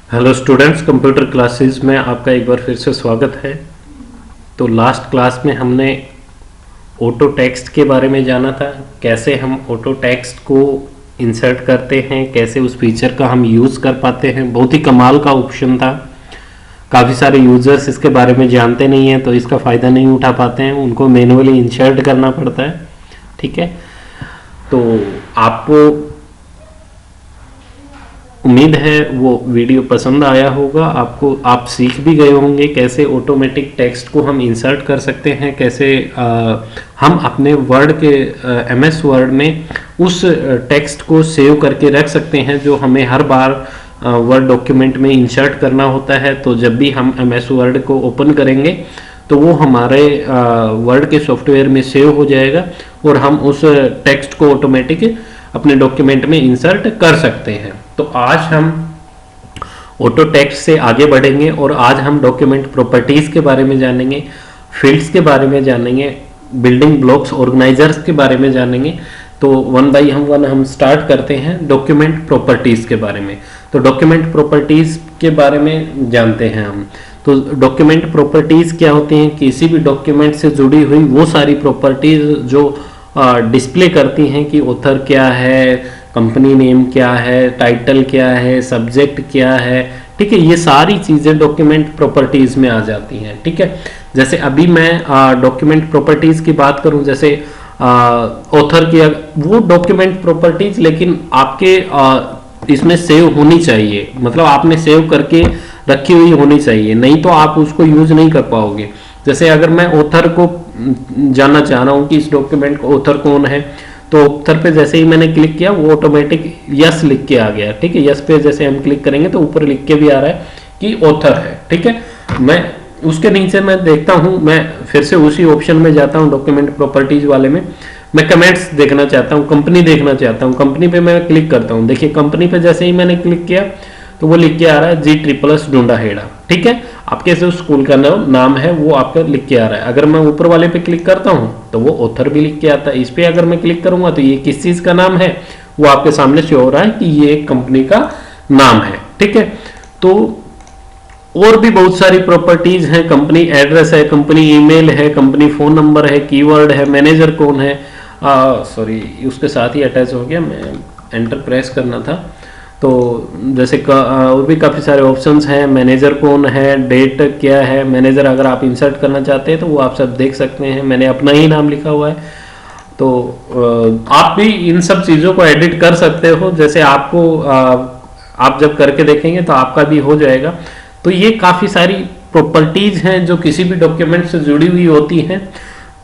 Hello students, computer classes में आपका एक बार फिर से स्वागत है। तो लास्ट क्लास में हमने ऑटो टेक्स्ट के बारे में जाना था, कैसे हम ऑटो टेक्स्ट को इंसर्ट करते हैं, कैसे उस फीचर का हम यूज़ कर पाते हैं। बहुत ही कमाल का ऑप्शन था। काफ़ी सारे यूज़र्स इसके बारे में जानते नहीं हैं, तो इसका फ़ायदा नहीं उठा पाते हैं, उनको मैनुअली इंसर्ट करना पड़ता है। ठीक है, तो आपको उम्मीद है वो वीडियो पसंद आया होगा आपको। आप सीख भी गए होंगे कैसे ऑटोमेटिक टेक्स्ट को हम इंसर्ट कर सकते हैं, कैसे हम अपने वर्ड के एमएस वर्ड में उस टेक्स्ट को सेव करके रख सकते हैं जो हमें हर बार वर्ड डॉक्यूमेंट में इंसर्ट करना होता है। तो जब भी हम एमएस वर्ड को ओपन करेंगे तो वो हमारे वर्ड के सॉफ्टवेयर में सेव हो जाएगा और हम उस टेक्स्ट को ऑटोमेटिक अपने डॉक्यूमेंट में इंसर्ट कर सकते हैं। तो आज हम ऑटो टेक्स्ट से आगे बढ़ेंगे और आज हम डॉक्यूमेंट प्रॉपर्टीज के बारे में जानेंगे, फील्ड्स के बारे में जानेंगे, बिल्डिंग ब्लॉक्स ऑर्गेनाइजर्स के बारे में जानेंगे। तो वन बाय वन हम स्टार्ट करते हैं डॉक्यूमेंट प्रॉपर्टीज के बारे में। तो डॉक्यूमेंट प्रॉपर्टीज के बारे में जानते हैं हम। तो डॉक्यूमेंट प्रॉपर्टीज क्या होती हैं? किसी भी डॉक्यूमेंट से जुड़ी हुई वो सारी प्रॉपर्टीज जो डिस्प्ले करती हैं कि ऑथर क्या है, कंपनी नेम क्या है, टाइटल क्या है, सब्जेक्ट क्या है। ठीक है, ये सारी चीजें डॉक्यूमेंट प्रॉपर्टीज में आ जाती हैं। ठीक है, जैसे अभी मैं डॉक्यूमेंट प्रॉपर्टीज की बात करूं, जैसे ऑथर की वो डॉक्यूमेंट प्रॉपर्टीज, लेकिन आपके इसमें सेव होनी चाहिए, मतलब आपने सेव करके रखी हुई होनी चाहिए, नहीं तो आप उसको यूज नहीं कर पाओगे। जैसे अगर मैं ऑथर को जानना चाह रहा हूं कि इस डॉक्यूमेंट का ऑथर कौन है, तो ऑथर पे जैसे ही मैंने क्लिक किया वो ऑटोमेटिक यस लिख के आ गया। ठीक है, यस पे जैसे हम क्लिक करेंगे तो ऊपर लिख के भी आ रहा है कि ऑथर है। ठीक है, मैं उसके नीचे मैं देखता हूं, मैं फिर से उसी ऑप्शन में जाता हूं डॉक्यूमेंट प्रॉपर्टीज वाले में। मैं कमेंट्स देखना चाहता हूं, कंपनी देखना चाहता हूं, कंपनी पे मैं क्लिक करता हूं। देखिए, कंपनी पे जैसे ही मैंने क्लिक किया तो वो लिख के आ रहा है G++ डुंडाहेड़ा। ठीक है, आपके जो स्कूल का नाम है वो आपका लिख के आ रहा है। अगर मैं ऊपर वाले पे क्लिक करता हूं तो वो ऑथर भी लिख के आता है। इस पे अगर मैं क्लिक करूंगा तो ये किस चीज का नाम है वो आपके सामने शो हो रहा है कि ये एक कंपनी का नाम है। ठीक है, तो और भी बहुत सारी प्रॉपर्टीज हैं। कंपनी एड्रेस है, कंपनी ईमेल है, कंपनी फोन नंबर है, कीवर्ड है, मैनेजर कौन है, सॉरी उसके साथ ही अटैच हो गया, मैं एंटर प्रेस करना था। तो जैसे और भी काफ़ी सारे ऑप्शंस हैं। मैनेजर कौन है, डेट क्या है, मैनेजर अगर आप इंसर्ट करना चाहते हैं तो वो आप सब देख सकते हैं। मैंने अपना ही नाम लिखा हुआ है, तो आप भी इन सब चीज़ों को एडिट कर सकते हो। जैसे आपको आप जब करके देखेंगे तो आपका भी हो जाएगा। तो ये काफ़ी सारी प्रॉपर्टीज हैं जो किसी भी डॉक्यूमेंट से जुड़ी हुई होती हैं।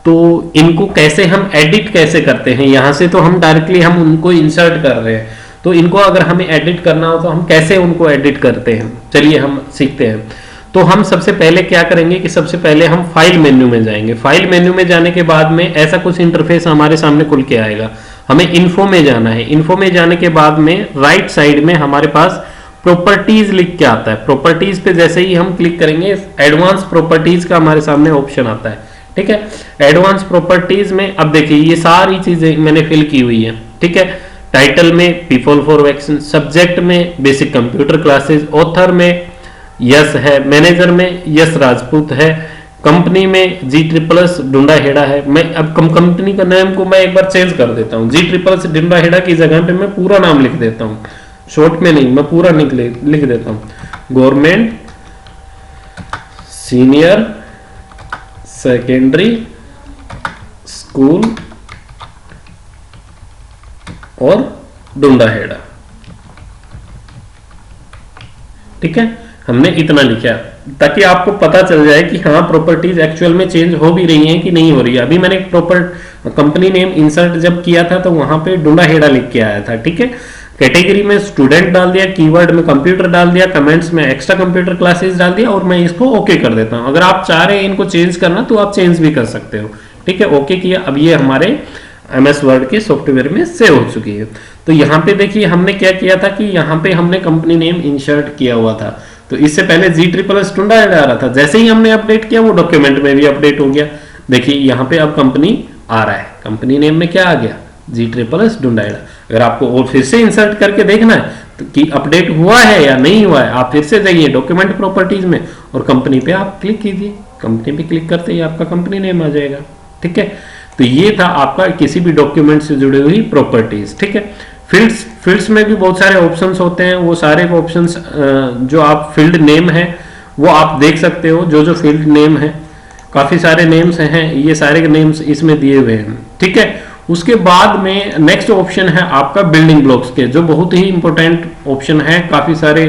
तो इनको कैसे हम एडिट कैसे करते हैं, यहाँ से तो हम डायरेक्टली हम उनको इंसर्ट कर रहे हैं, तो इनको अगर हमें एडिट करना हो तो हम कैसे उनको एडिट करते हैं, चलिए हम सीखते हैं। तो हम सबसे पहले क्या करेंगे कि सबसे पहले हम फाइल मेन्यू में जाएंगे। फाइल मेन्यू में जाने के बाद में ऐसा कुछ इंटरफेस हमारे सामने खुल के आएगा। हमें इन्फो में जाना है। इन्फो में जाने के बाद में राइट साइड में हमारे पास प्रॉपर्टीज लिख के आता है। प्रॉपर्टीज पे जैसे ही हम क्लिक करेंगे एडवांस प्रॉपर्टीज का हमारे सामने ऑप्शन आता है। ठीक है, एडवांस प्रॉपर्टीज में अब देखिए ये सारी चीजें मैंने फिल की हुई है। ठीक है, टाइटल में पीपल फॉर वैक्सीन, सब्जेक्ट में बेसिक कंप्यूटर क्लासेस, ऑथर में यस है, मैनेजर में यस राजपूत है, कंपनी में G++ डुंडाहेड़ा है। मैं अब कंपनी का नाम को मैं एक बार चेंज कर देता हूँ। G++ डुंडाहेड़ा की जगह पे मैं पूरा नाम लिख देता हूँ, शॉर्ट में नहीं, मैं पूरा लिख देता हूँ। गवर्नमेंट सीनियर सेकेंडरी स्कूल और डुंडाहेड़ा। ठीक है, हमने इतना लिखा ताकि आपको पता चल जाए कि हाँ प्रॉपर्टीज एक्चुअल में चेंज हो भी रही हैं कि नहीं हो रही है। अभी मैंने प्रॉपर कंपनी नेम इंसर्ट जब किया था तो वहां पे डुंडाहेड़ा लिख के आया था। ठीक है, कैटेगरी में स्टूडेंट डाल दिया, कीवर्ड में कंप्यूटर डाल दिया, कमेंट्स में एक्स्ट्रा कंप्यूटर क्लासेस डाल दिया और मैं इसको ओके कर देता हूं। अगर आप चाह रहे हैं इनको चेंज करना तो आप चेंज भी कर सकते हो। ठीक है, ओके किया। अब ये हमारे एमएस वर्ड के सॉफ्टवेयर में सेव हो चुकी है। तो यहाँ पे देखिए हमने क्या किया था कि यहाँ पे हमने कंपनी नेम इंसर्ट किया हुआ था। तो इससे पहले G++ डुंडाहेड़ा आ रहा था, जैसे ही हमने अपडेट किया वो डॉक्यूमेंट में भी अपडेट हो गया। देखिए यहाँ पे अब कंपनी आ रहा है, कंपनी नेम में क्या आ गया, G++ डुंडाहेड़ा। अगर आपको और फिर से इंसर्ट करके देखना है तो कि अपडेट हुआ है या नहीं हुआ है, आप फिर से जाइए डॉक्यूमेंट प्रॉपर्टीज में और कंपनी पे आप क्लिक कीजिए। कंपनी पे क्लिक करते ही आपका कंपनी नेम आ जाएगा। ठीक है, तो ये था आपका किसी भी डॉक्यूमेंट से जुड़ी हुई प्रॉपर्टीज। ठीक है, फील्ड्स में भी बहुत सारे ऑप्शंस होते हैं, वो सारे ऑप्शंस जो आप फील्ड नेम है वो आप देख सकते हो। जो जो फील्ड नेम है, काफी सारे नेम्स हैं, ये सारे नेम्स इसमें दिए हुए हैं। ठीक है, उसके बाद में नेक्स्ट ऑप्शन है आपका बिल्डिंग ब्लॉक्स के, जो बहुत ही इंपॉर्टेंट ऑप्शन है। काफी सारे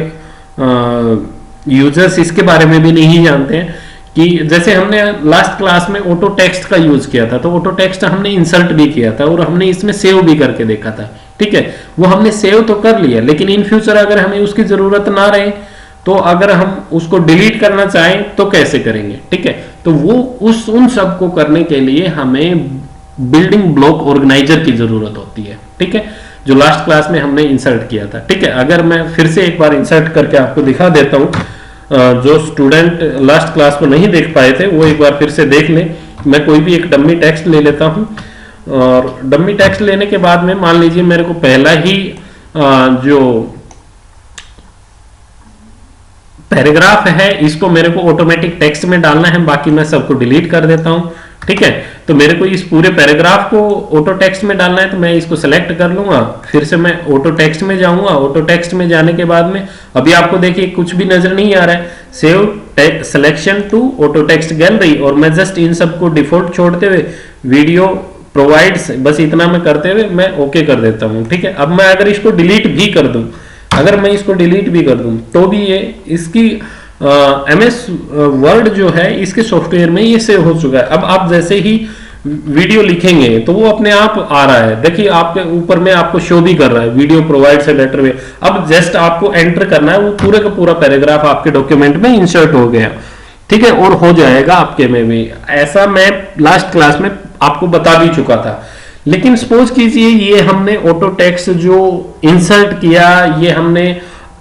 यूजर्स इसके बारे में भी नहीं जानते हैं कि जैसे हमने लास्ट क्लास में ऑटो टेक्स्ट का यूज किया था, तो ऑटो टेक्स्ट हमने इंसर्ट भी किया था और हमने इसमें सेव भी करके देखा था। ठीक है, वो हमने सेव तो कर लिया, लेकिन इन फ्यूचर अगर हमें उसकी जरूरत ना रहे तो अगर हम उसको डिलीट करना चाहें तो कैसे करेंगे। ठीक है, तो वो उन सब को करने के लिए हमें बिल्डिंग ब्लॉक ऑर्गेनाइजर की जरूरत होती है। ठीक है, जो लास्ट क्लास में हमने इंसर्ट किया था। ठीक है, अगर मैं फिर से एक बार इंसर्ट करके आपको दिखा देता हूं, जो स्टूडेंट लास्ट क्लास को नहीं देख पाए थे वो एक बार फिर से देख लें। मैं कोई भी एक डमी टेक्स्ट ले लेता हूं और डमी टेक्स्ट लेने के बाद में मान लीजिए मेरे को पहला ही जो पैराग्राफ है इसको मेरे को ऑटोमेटिक टेक्स्ट में डालना है, बाकी मैं सबको डिलीट कर देता हूं। ठीक है, तो मेरे को इस पूरे पैराग्राफ को ऑटो टेक्स्ट में डालना है, तो मैं इसको सेलेक्ट कर लूंगा, फिर से मैं ऑटो टेक्स्ट में जाऊंगा। ऑटो टेक्स्ट में जाने के बाद में अभी आपको देखिए कुछ भी नजर नहीं आ रहा है, save selection to auto text gallery, और मैं जस्ट इन सबको डिफॉल्ट छोड़ते हुए वीडियो प्रोवाइड्स बस इतना मैं करते हुए मैं ओके कर देता हूं। ठीक है, अब मैं अगर इसको डिलीट भी कर दूं, अगर मैं इसको डिलीट भी कर दूं तो भी ये इसकी MS वर्ड जो है इसके सॉफ्टवेयर में ये सेव हो चुका है। अब आप जैसे ही वीडियो लिखेंगे तो वो अपने आप आ रहा है, देखिए आपके ऊपर में आपको शो भी कर रहा है video provides a better way. अब जस्ट आपको एंटर करना है, वो पूरे का पूरा पैराग्राफ आपके डॉक्यूमेंट में इंसर्ट हो गया। ठीक है, और हो जाएगा आपके में भी। ऐसा मैं लास्ट क्लास में आपको बता भी चुका था। लेकिन सपोज कीजिए ये हमने ऑटो टेक्स्ट जो इंसर्ट किया, ये हमने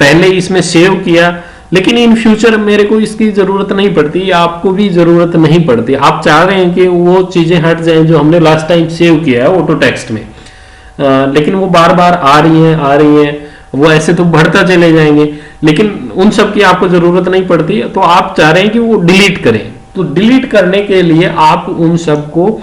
पहले इसमें सेव किया, लेकिन इन फ्यूचर मेरे को इसकी जरूरत नहीं पड़ती, आपको भी जरूरत नहीं पड़ती। आप चाह रहे हैं कि वो चीजें हट जाएं जो हमने लास्ट टाइम सेव किया है ऑटो टेक्स्ट में, लेकिन वो बार बार आ रही हैं, वो ऐसे तो बढ़ता चले जाएंगे, लेकिन उन सब की आपको जरूरत नहीं पड़ती। तो आप चाह रहे हैं कि वो डिलीट करें, तो डिलीट करने के लिए आप उन सबको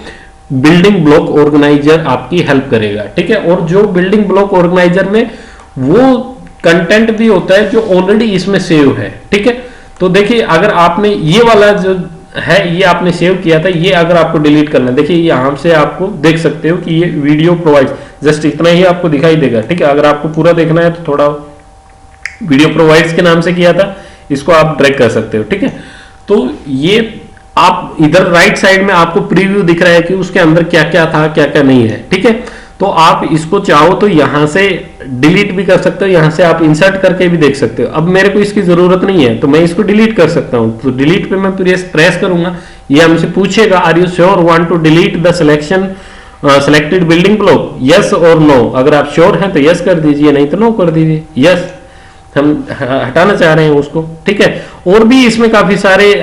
बिल्डिंग ब्लॉक ऑर्गेनाइजर आपकी हेल्प करेगा। ठीक है, और जो बिल्डिंग ब्लॉक ऑर्गेनाइजर में वो कंटेंट भी होता है जो ऑलरेडी इसमें सेव है। ठीक है, तो देखिए अगर आपने ये वाला जो है ये आपने सेव किया था, ये अगर आपको डिलीट करना है, देखिए यहां से आपको देख सकते हो कि ये वीडियो प्रोवाइड्स, जस्ट इतना ही आपको दिखाई देगा। ठीक है, अगर आपको पूरा देखना है तो थोड़ा वीडियो प्रोवाइड्स के नाम से किया था, इसको आप ड्रैग कर सकते हो। ठीक है, तो ये आप इधर राइट साइड में आपको प्रीव्यू दिख रहा है कि उसके अंदर क्या क्या था क्या क्या नहीं है। ठीक है, तो आप इसको चाहो तो यहां से डिलीट भी कर सकते हो, यहां से आप इंसर्ट करके भी देख सकते हो। अब मेरे को इसकी जरूरत नहीं है तो मैं इसको डिलीट कर सकता हूं, तो डिलीट पे मैं प्रेस करूंगा, ये हमसे पूछेगा are you sure want to delete the selection selected building block, yes और नो। अगर आप श्योर हैं तो यस कर दीजिए, नहीं तो नो कर दीजिए। यस, हम हटाना चाह रहे हैं उसको। ठीक है, और भी इसमें काफी सारे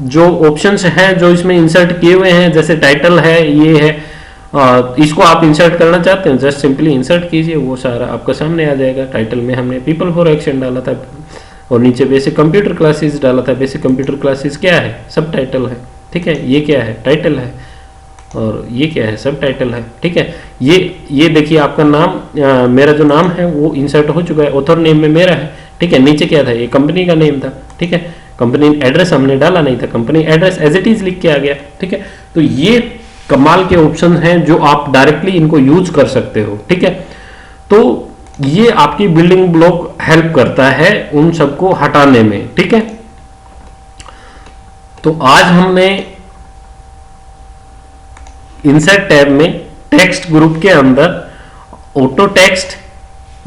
जो ऑप्शंस हैं जो इसमें इंसर्ट किए हुए हैं, जैसे टाइटल है, ये है, इसको आप इंसर्ट करना चाहते हैं जस्ट सिंपली इंसर्ट कीजिए, वो सारा आपका सामने आ जाएगा। टाइटल में हमने पीपल फॉर एक्शन डाला था और नीचे बेसिक कंप्यूटर क्लासेस डाला था। बेसिक कंप्यूटर क्लासेस क्या है? सब टाइटल है। ठीक है, ये क्या है? टाइटल है, और ये क्या है? सब टाइटल है। ठीक है, ये देखिए आपका नाम, मेरा जो नाम है वो इंसर्ट हो चुका है, ऑथर नेम में मेरा है। ठीक है, नीचे क्या था? ये कंपनी का नेम था। ठीक है, कंपनी एड्रेस हमने डाला नहीं था, company address as it is लिख के आ गया। ठीक है, तो ये कमाल के ऑप्शन हैं जो आप डायरेक्टली इनको यूज कर सकते हो। ठीक है, तो ये आपकी बिल्डिंग ब्लॉक हेल्प करता है उन सबको हटाने में। ठीक है, तो आज हमने इंसर्ट टैब में टेक्स्ट ग्रुप के अंदर auto text,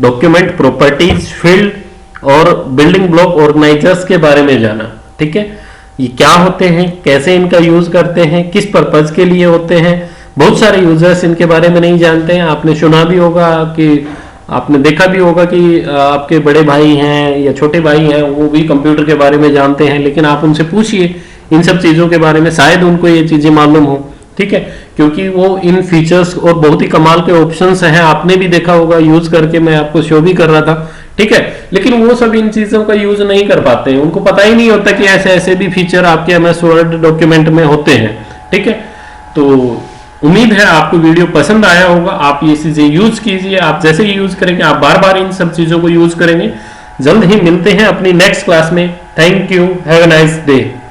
document properties, field और बिल्डिंग ब्लॉक ऑर्गेनाइजर्स के बारे में जाना। ठीक है, ये क्या होते हैं, कैसे इनका यूज करते हैं, किस पर्पज के लिए होते हैं। बहुत सारे यूजर्स इनके बारे में नहीं जानते हैं। आपने सुना भी होगा कि आपने देखा भी होगा कि आपके बड़े भाई हैं या छोटे भाई हैं, वो भी कंप्यूटर के बारे में जानते हैं, लेकिन आप उनसे पूछिए इन सब चीजों के बारे में, शायद उनको ये चीजें मालूम हो। ठीक है, क्योंकि वो इन फीचर्स और बहुत ही कमाल के ऑप्शंस हैं, आपने भी देखा होगा यूज करके, मैं आपको शो भी कर रहा था, ठीक है। लेकिन वो सब इन चीजों का यूज नहीं कर पाते हैं, उनको पता ही नहीं होता कि ऐसे ऐसे भी फीचर आपके MS वर्ड डॉक्यूमेंट में होते हैं, ठीक है। तो उम्मीद है आपको वीडियो पसंद आया होगा, आप ये चीजें यूज कीजिए, आप जैसे ही यूज करेंगे आप बार बार इन सब चीजों को यूज करेंगे। जल्द ही मिलते हैं अपनी नेक्स्ट क्लास में। Thank you, have a nice day.